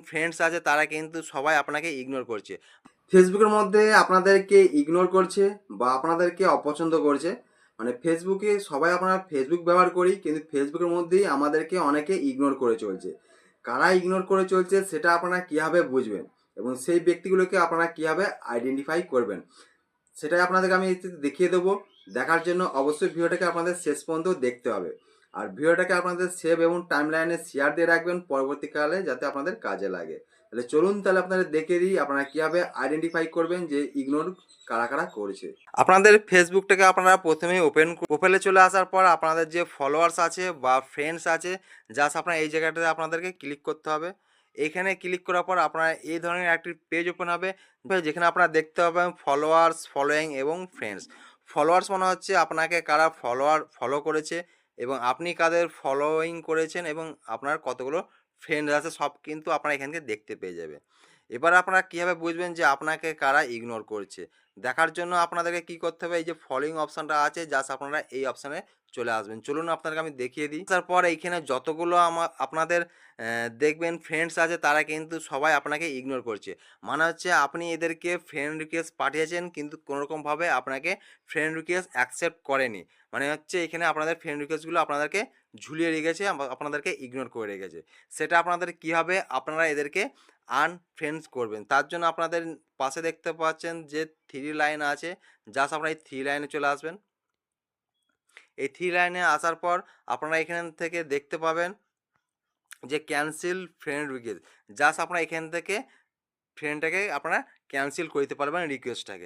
Friends আছে তারা কিন্তু সবাই আপনাকে ইগনোর করছে। ফেসবুকের মধ্যে আপনাদেরকে ইগনোর করছে বা আপনাদেরকে অপছন্দ করছে। মানে ফেসবুকে সবাই আপনারা ফেসবুক ব্যবহার করি, কিন্তু ফেসবুকের মধ্যেই আমাদেরকে অনেকে ইগনোর করে চলছে। কারা ইগনোর করে চলছে সেটা আপনারা কীভাবে বুঝবেন এবং সেই ব্যক্তিগুলোকে আপনারা কীভাবে আইডেন্টিফাই করবেন সেটাই আপনাদেরকে আমি দেখিয়ে দেবো। দেখার জন্য অবশ্যই ভিডিওটাকে আপনাদের শেষ পর্যন্ত দেখতে হবে। আর ভিডিওটাকে আপনাদের সেভ এবং টাইম লাইনে শেয়ার দিয়ে রাখবেন পরবর্তীকালে যাতে আপনাদের কাজে লাগে। তাহলে চলুন তাহলে আপনাদের দেখে দিই আপনারা কীভাবে আইডেন্টিফাই করবেন যে ইগনোর কারা কারা করছে। আপনাদের ফেসবুকটাকে আপনারা প্রথমেই প্রোফাইলে চলে আসার পর আপনাদের যে ফলোয়ার্স আছে বা ফ্রেন্ডস আছে, জাস্ট আপনার এই জায়গাটাতে আপনাদেরকে ক্লিক করতে হবে। এইখানে ক্লিক করার পর আপনার এই ধরনের একটি পেজ ওপেন হবে, যেখানে আপনারা দেখতে পাবেন ফলোয়ার্স, ফলোয়িং এবং ফ্রেন্ডস। ফলোয়ার্স মানে হচ্ছে আপনাকে কারা ফলো করেছে এবং আপনি কাদের ফলোয়িং করেছেন এবং আপনার কতগুলো ফ্রেন্ড আছে, সব কিন্তু আপনারা এখান থেকে দেখতে পেয়ে যাবে। এবার আপনারা কীভাবে বুঝবেন যে আপনাকে কারা ইগনোর করছে? দেখার জন্য আপনাদেরকে কি করতে হবে, এই যে ফলোইং অপশানটা আছে, জাস্ট আপনারা এই অপশানে চলে আসবেন। চলুন আপনাদেরকে আমি দেখিয়ে দিই। তারপর এইখানে যতগুলো আপনাদের দেখবেন ফ্রেন্ডস আছে তারা কিন্তু সবাই আপনাকে ইগনোর করছে। মানে হচ্ছে আপনি এদেরকে ফ্রেন্ড রিকোয়েস্ট পাঠিয়েছেন কিন্তু কোনোরকমভাবে আপনাকে ফ্রেন্ড রিকোয়েস্ট অ্যাকসেপ্ট করেনি। মানে হচ্ছে এখানে আপনাদের ফ্রেন্ড রিকোয়েস্টগুলো আপনাদেরকে ঝুলিয়ে রেখেছে, আপনাদেরকে ইগনোর করে রেখেছে। সেটা আপনাদের কী হবে, আপনারা এদেরকে আনফ্রেন্ডস করবেন। তার জন্য আপনাদের পাশে দেখতে পাচ্ছেন যে 3 লাইন আছে, জাস্ট আপনারা এই 3 লাইনে চলে আসবেন। এই 3 লাইনে আসার পর আপনারা এখান থেকে দেখতে পাবেন যে ক্যানসেল ফ্রেন্ড রিকোয়েস্ট। জাস্ট আপনারা এখান থেকে ফ্রেন্ডটাকে আপনারা ক্যানসেল করে দিতে পারবেন রিকোয়েস্টটাকে।